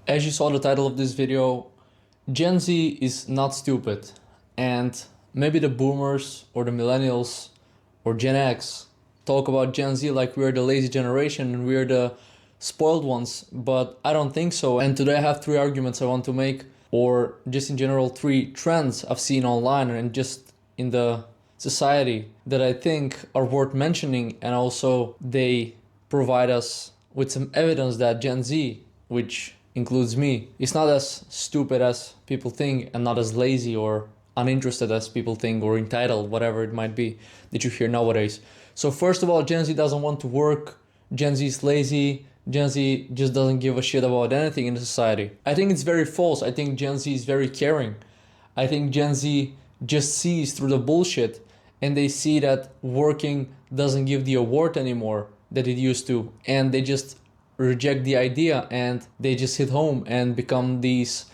As you saw the title of this video, Gen Z is not stupid, and maybe the boomers or the millennials or Gen X talk about Gen Z like we're the lazy generation and we're the spoiled ones, but I don't think so. And today I have three arguments I want to make, or just in general three trends I've seen online and just in the society that I think are worth mentioning, and also they provide us with some evidence that Gen Z, which includes me, is not as stupid as people think and not as lazy or uninterested as people think, or entitled, whatever it might be that you hear nowadays. So first of all, Gen Z doesn't want to work, Gen Z is lazy, Gen Z just doesn't give a shit about anything in the society. I think it's very false. I think Gen Z is very caring. I think Gen Z just sees through the bullshit and they see that working doesn't give the award anymore that it used to, and they just reject the idea and they just sit home and become these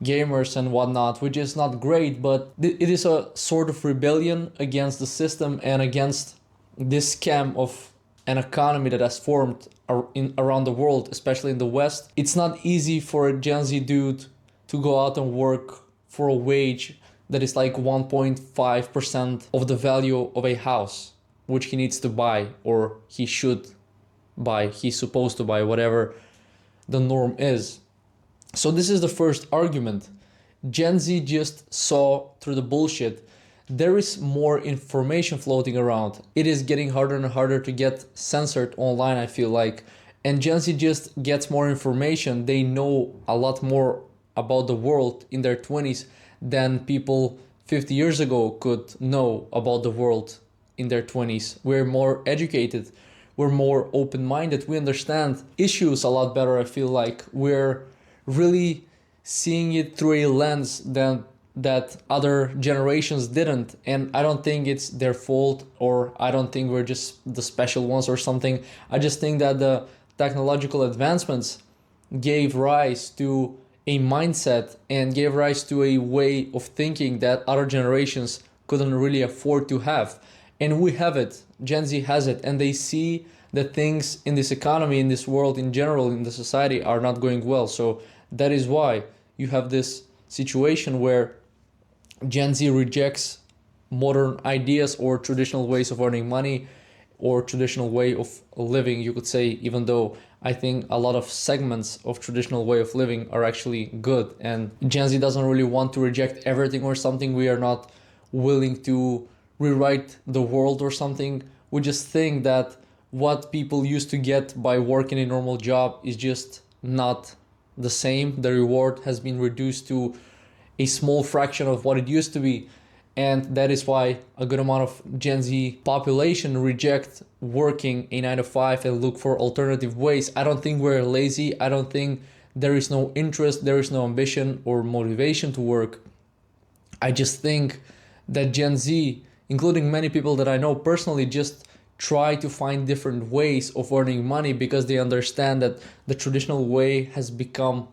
gamers and whatnot, which is not great, but it is a sort of rebellion against the system and against this scam of an economy that has formed around the world, especially in the West. It's not easy for a Gen Z dude to go out and work for a wage that is like 1.5% of the value of a house, which he needs to buy, or he should buy, he's supposed to buy, whatever the norm is. So this is the first argument. Gen Z just saw through the bullshit. There is more information floating around. It is getting harder and harder to get censored online, I feel like. And Gen Z just gets more information. They know a lot more about the world in their 20s than people 50 years ago could know about the world in their 20s. We're more educated. We're more open-minded. We understand issues a lot better, I feel like. We're really seeing it through a lens that other generations didn't. And I don't think it's their fault, or I don't think we're just the special ones or something. I just think that the technological advancements gave rise to a mindset and gave rise to a way of thinking that other generations couldn't really afford to have. And we have it. Gen Z has it, and they see that things in this economy, in this world in general, in the society are not going well. So that is why you have this situation where Gen Z rejects modern ideas or traditional ways of earning money or traditional way of living, you could say, even though I think a lot of segments of traditional way of living are actually good. And Gen Z doesn't really want to reject everything or something. We are not willing to rewrite the world or something. We just think that what people used to get by working a normal job is just not the same. The reward has been reduced to a small fraction of what it used to be. And that is why a good amount of Gen Z population reject working a 9 to 5 and look for alternative ways. I don't think we're lazy. I don't think there is no interest, there is no ambition or motivation to work. I just think that Gen Z, including many people that I know personally, just try to find different ways of earning money because they understand that the traditional way has become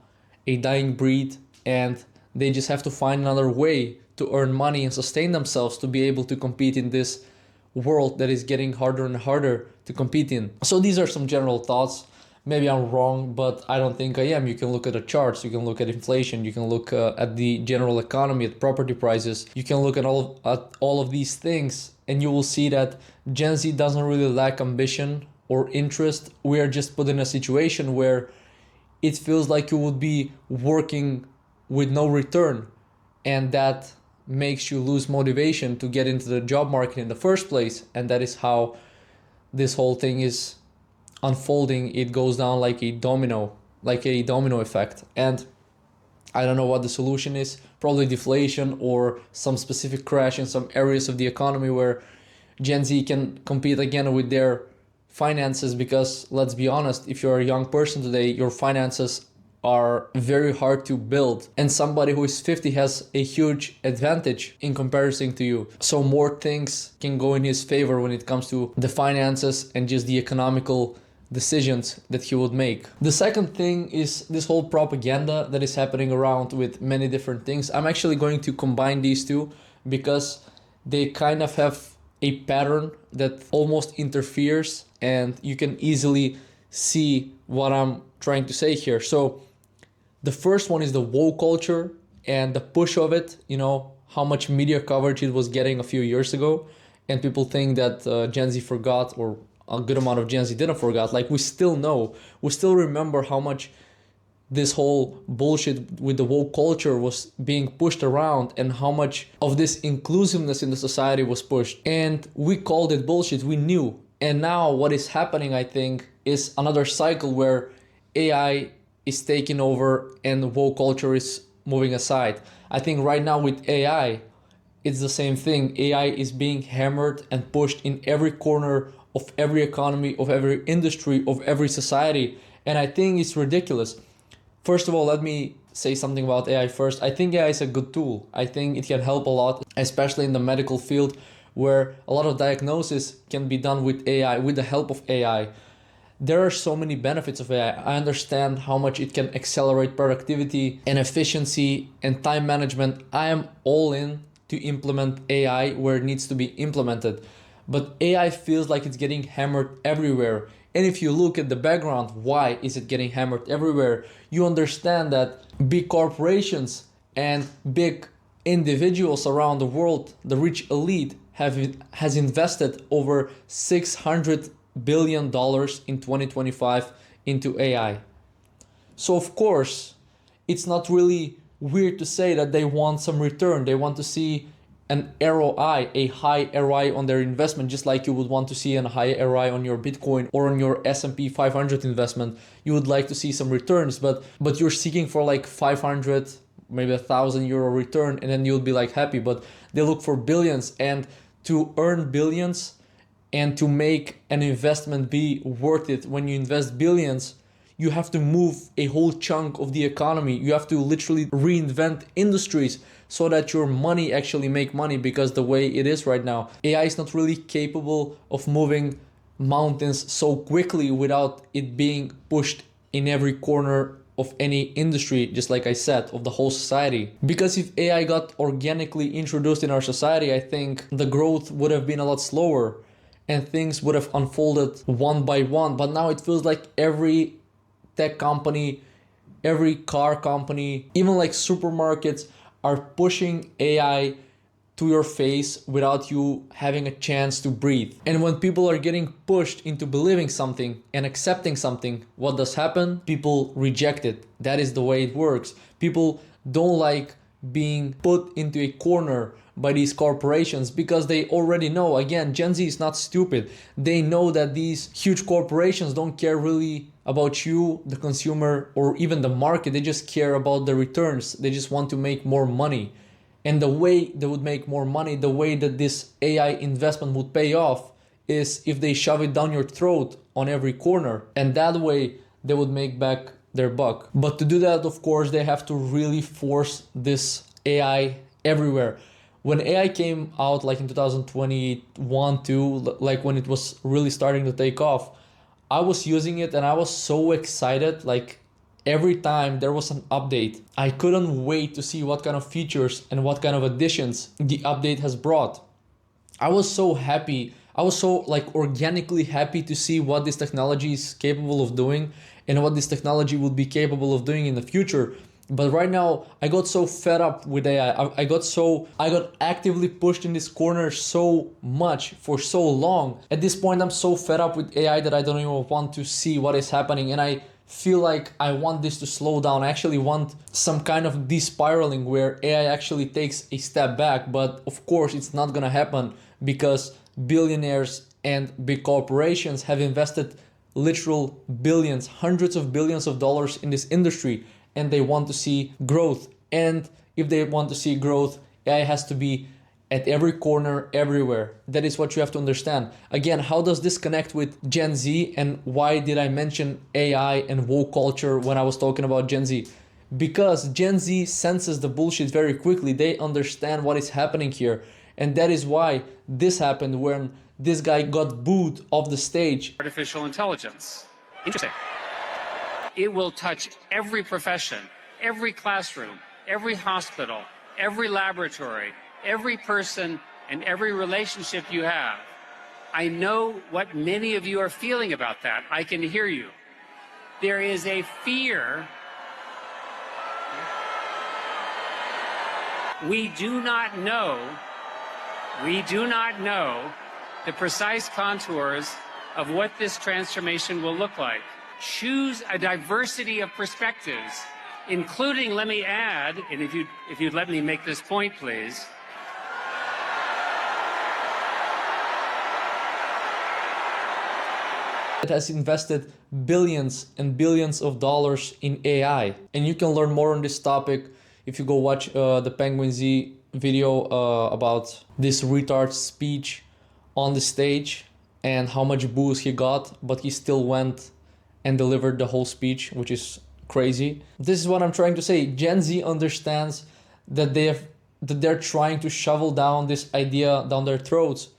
a dying breed, and they just have to find another way to earn money and sustain themselves to be able to compete in this world that is getting harder and harder to compete in. So these are some general thoughts. Maybe I'm wrong, but I don't think I am. You can look at the charts, you can look at inflation, you can look at the general economy, at property prices, you can look at all of these things, and you will see that Gen Z doesn't really lack ambition or interest. We are just put in a situation where it feels like you would be working with no return, and that makes you lose motivation to get into the job market in the first place. And that is how this whole thing is unfolding. It goes down like a domino effect. And I don't know what the solution is. Probably deflation or some specific crash in some areas of the economy where Gen Z can compete again with their finances, because let's be honest, if you're a young person today, your finances are very hard to build, and somebody who is 50 has a huge advantage in comparison to you. So more things can go in his favor when it comes to the finances and just the economical decisions that he would make. The second thing is this whole propaganda that is happening around with many different things. I'm actually going to combine these two because they kind of have a pattern that almost interferes, and you can easily see what I'm trying to say here. So The first one is the woke culture and the push of it, you know, how much media coverage it was getting a few years ago. And people think that Gen Z forgot, or a good amount of Gen Z didn't forget. Like, we still know, we still remember how much this whole bullshit with the woke culture was being pushed around, and how much of this inclusiveness in the society was pushed. And we called it bullshit, we knew. And now what is happening, I think, is another cycle where AI is taking over and woke culture is moving aside. I think right now with AI, it's the same thing. AI is being hammered and pushed in every corner of every economy, of every industry, of every society. And I think it's ridiculous. First of all, let me say something about AI first. I think AI is a good tool. I think it can help a lot, especially in the medical field, where a lot of diagnosis can be done with AI, with the help of AI. There are so many benefits of AI. I understand how much it can accelerate productivity and efficiency and time management. I am all in to implement AI where it needs to be implemented. But AI feels like it's getting hammered everywhere. And if you look at the background, why is it getting hammered everywhere? You understand that big corporations and big individuals around the world, the rich elite, has invested over $600 billion in 2025 into AI. So of course, it's not really weird to say that they want some return. They want to see an ROI, a high ROI on their investment, just like you would want to see a high ROI on your Bitcoin or on your S&P 500 investment. You would like to see some returns, but you're seeking for like 500, maybe €1,000 return, and then you'll be like happy. But they look for billions, and to earn billions and to make an investment be worth it, when you invest billions, you have to move a whole chunk of the economy. You have to literally reinvent industries so that your money actually make money, because the way it is right now, AI is not really capable of moving mountains so quickly without it being pushed in every corner of any industry, just like I said, of the whole society. Because if AI got organically introduced in our society, I think the growth would have been a lot slower and things would have unfolded one by one. But now it feels like every tech company, every car company, even like supermarkets are pushing AI to your face without you having a chance to breathe. And when people are getting pushed into believing something and accepting something, what does happen? People reject it. That is the way it works. People don't like being put into a corner by these corporations, because they already know, again, Gen Z is not stupid. They know that these huge corporations don't care really about you, the consumer, or even the market. They just care about the returns. They just want to make more money. And the way they would make more money, the way that this AI investment would pay off, is if they shove it down your throat on every corner. And that way they would make back their buck. But to do that, of course, they have to really force this AI everywhere. When AI came out, like in 2021, like when it was really starting to take off, I was using it and I was so excited. Like every time there was an update, I couldn't wait to see what kind of features and what kind of additions the update has brought. I was so happy. I was so like organically happy to see what this technology is capable of doing and what this technology would be capable of doing in the future. But right now, I got so fed up with AI. I got actively pushed in this corner so much for so long. At this point, I'm so fed up with AI that I don't even want to see what is happening. And I feel like I want this to slow down. I actually want some kind of despiraling where AI actually takes a step back. But of course, it's not gonna happen, because billionaires and big corporations have invested literal billions, hundreds of billions of dollars in this industry. And they want to see growth. And if they want to see growth, AI has to be at every corner, everywhere. That is what you have to understand. Again, how does this connect with Gen Z, and why did I mention AI and woke culture when I was talking about Gen Z? Because Gen Z senses the bullshit very quickly. They understand what is happening here. And that is why this happened when this guy got booed off the stage. Artificial intelligence. Interesting. It will touch every profession, every classroom, every hospital, every laboratory, every person, and every relationship you have. I know what many of you are feeling about that. I can hear you. There is a fear We do not know the precise contours of what this transformation will look like. Choose a diversity of perspectives, including, let me add, and if you'd let me make this point, please. It has invested billions and billions of dollars in AI. And you can learn more on this topic if you go watch the Penguin Z video about this retard's speech on the stage and how much boos he got, but he still went and delivered the whole speech, which is crazy. This is what I'm trying to say. Gen Z understands that they're trying to shovel down this idea down their throats,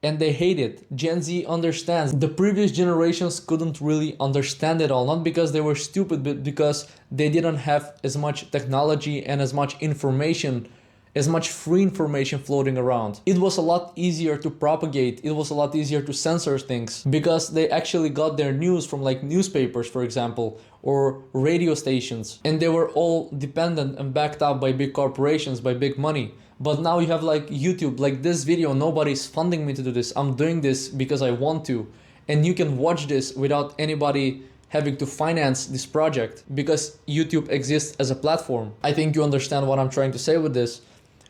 and they hate it. Gen Z understands. The previous generations couldn't really understand it all, not because they were stupid, but because they didn't have as much technology and as much information, as much free information floating around. It was a lot easier to propagate. It was a lot easier to censor things because they actually got their news from like newspapers, for example, or radio stations. And they were all dependent and backed up by big corporations, by big money. But now you have like YouTube, like this video, nobody's funding me to do this. I'm doing this because I want to. And you can watch this without anybody having to finance this project because YouTube exists as a platform. I think you understand what I'm trying to say with this.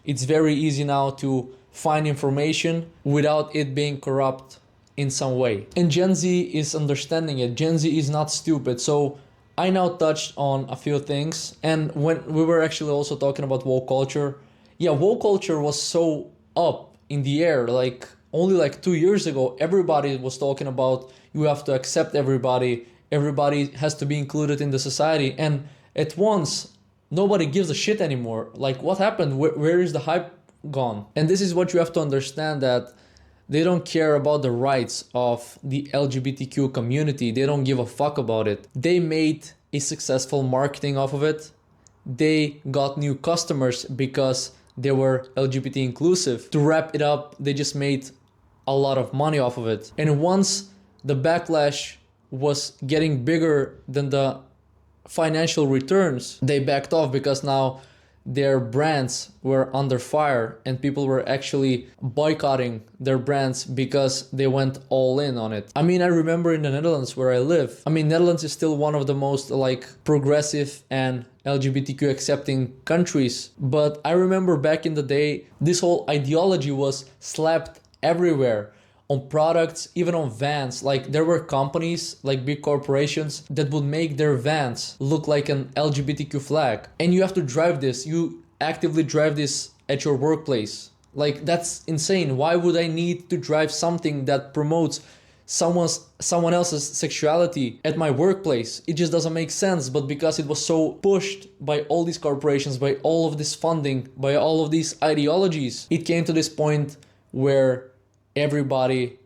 It's very easy now to find information without it being corrupt in some way. And Gen Z is understanding it. Gen Z is not stupid. So I now touched on a few things. And when we were actually also talking about woke culture, yeah, woke culture was so up in the air. Like only like 2 years ago, everybody was talking about you have to accept everybody. Everybody has to be included in the society. And at once, nobody gives a shit anymore. Like what happened? Where is the hype gone? And this is what you have to understand, that they don't care about the rights of the LGBTQ community. They don't give a fuck about it. They made a successful marketing off of it. They got new customers because they were LGBT inclusive. To wrap it up, they just made a lot of money off of it. And once the backlash was getting bigger than the financial returns, they backed off because now their brands were under fire and people were actually boycotting their brands because they went all in on it. I mean, I remember in the Netherlands where I live, I mean, Netherlands is still one of the most like progressive and LGBTQ accepting countries. But I remember back in the day, this whole ideology was slapped everywhere. On products, even on vans. Like there were companies, like big corporations, that would make their vans look like an LGBTQ flag. And you have to drive this. You actively drive this at your workplace. Like that's insane. Why would I need to drive something that promotes someone else's sexuality at my workplace? It just doesn't make sense. But because it was so pushed by all these corporations, by all of this funding, by all of these ideologies, it came to this point where everybody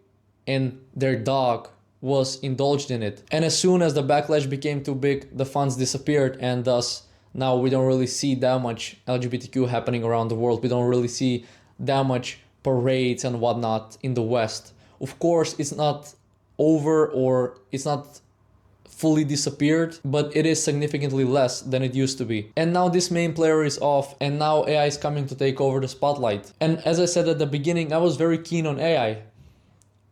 and their dog was indulged in it. And as soon as the backlash became too big, the funds disappeared, and thus now we don't really see that much LGBTQ happening around the world. We don't really see that much parades and whatnot in the West. Of course, it's not over or it's not fully disappeared, but it is significantly less than it used to be. And now this main player is off, and now AI is coming to take over the spotlight. And as I said at the beginning, I was very keen on AI,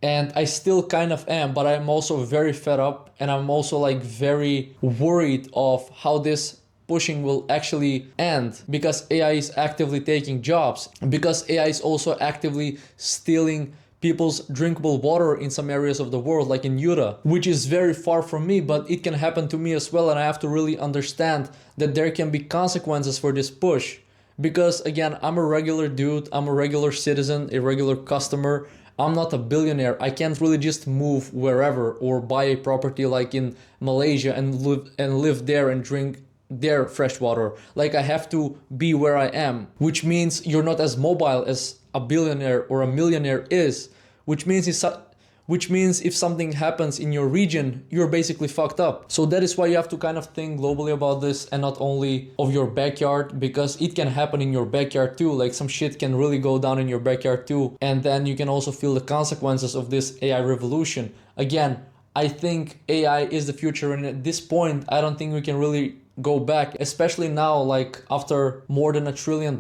and I still kind of am, but I'm also very fed up, and I'm also like very worried of how this pushing will actually end, because AI is actively taking jobs, because AI is also actively stealing people's drinkable water in some areas of the world, like in Utah, which is very far from me, but it can happen to me as well. And I have to really understand that there can be consequences for this push. Because again, I'm a regular dude, I'm a regular citizen, a regular customer. I'm not a billionaire. I can't really just move wherever or buy a property like in Malaysia and live there and drink their fresh water. Like I have to be where I am, which means you're not as mobile as a billionaire or a millionaire is, which means if something happens in your region, you're basically fucked up. So that is why you have to kind of think globally about this and not only of your backyard, because it can happen in your backyard too. Like some shit can really go down in your backyard too. And then you can also feel the consequences of this AI revolution. Again, I think AI is the future, and at this point, I don't think we can really go back, especially now, like after more than $1 trillion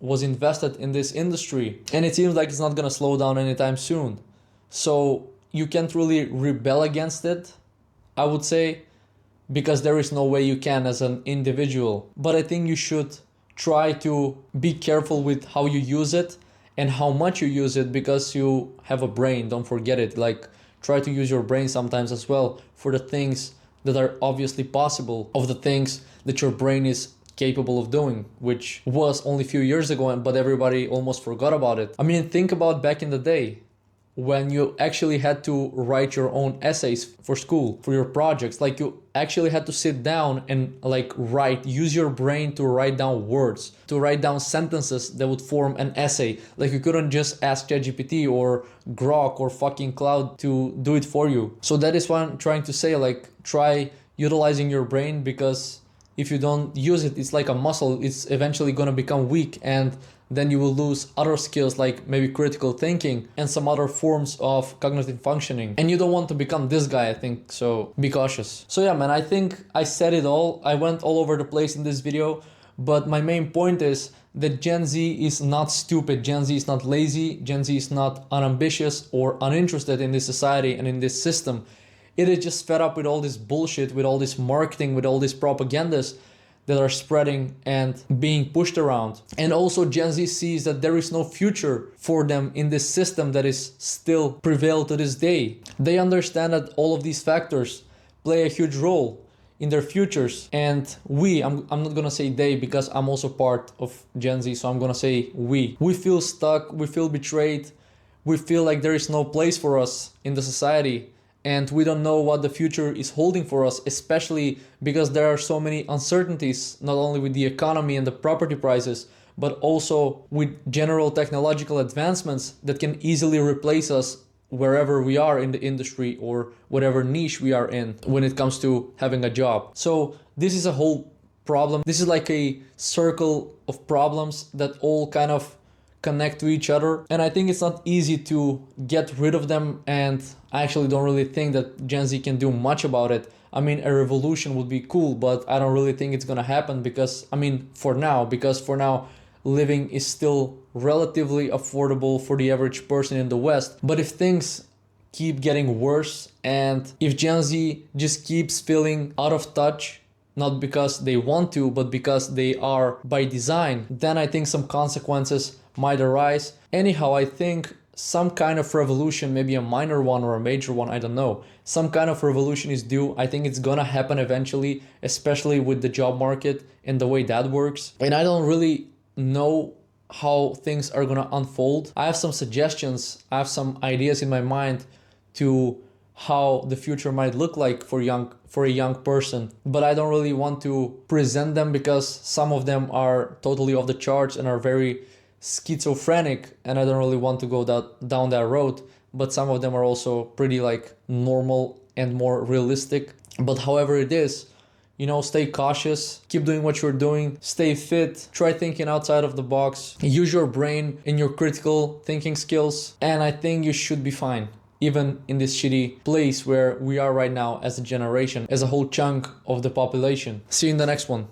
was invested in this industry, and it seems like it's not gonna slow down anytime soon. So you can't really rebel against it, I would say, because there is no way you can as an individual. But I think you should try to be careful with how you use it and how much you use it, because you have a brain, don't forget it. Like, try to use your brain sometimes as well for the things that are obviously possible, of the things that your brain is capable of doing, which was only a few years ago, but everybody almost forgot about it. I mean, think about back in the day when you actually had to write your own essays for school, for your projects. Like, you actually had to sit down and like use your brain to write down words, to write down sentences that would form an essay. Like, you couldn't just ask ChatGPT or Grok or fucking Cloud to do it for you. So that is what I'm trying to say, like, try utilizing your brain, because if you don't use it, it's like a muscle, it's eventually gonna become weak, and then you will lose other skills like maybe critical thinking and some other forms of cognitive functioning. And you don't want to become this guy, I think, so be cautious. So yeah, man, I think I said it all. I went all over the place in this video, but my main point is that Gen Z is not stupid, Gen Z is not lazy, Gen Z is not unambitious or uninterested in this society and in this system. It is just fed up with all this bullshit, with all this marketing, with all these propagandas that are spreading and being pushed around. And also Gen Z sees that there is no future for them in this system that is still prevail to this day. They understand that all of these factors play a huge role in their futures. And I'm not gonna say they, because I'm also part of Gen Z, so I'm gonna say we. We feel stuck, we feel betrayed, we feel like there is no place for us in the society. And we don't know what the future is holding for us, especially because there are so many uncertainties, not only with the economy and the property prices, but also with general technological advancements that can easily replace us wherever we are in the industry or whatever niche we are in when it comes to having a job. So this is a whole problem. This is like a circle of problems that all kind of connect to each other, and I think it's not easy to get rid of them, and I actually don't really think that Gen Z can do much about it. I mean, a revolution would be cool, but I don't really think it's gonna happen, because for now living is still relatively affordable for the average person in the West. But if things keep getting worse, and if Gen Z just keeps feeling out of touch, not because they want to, but because they are by design, then I think some consequences might arise. Anyhow, I think some kind of revolution, maybe a minor one or a major one, I don't know. Some kind of revolution is due. I think it's gonna happen eventually, especially with the job market and the way that works. And I don't really know how things are gonna unfold. I have some suggestions, I have some ideas in my mind to how the future might look like for a young person, but I don't really want to present them, because some of them are totally off the charts and are very schizophrenic, and I don't really want to go down that road. But some of them are also pretty like normal and more realistic. But however it is, stay cautious, keep doing what you're doing, stay fit, try thinking outside of the box, use your brain and your critical thinking skills, and I think you should be fine, even in this shitty place where we are right now as a generation, as a whole chunk of the population. See you in the next one.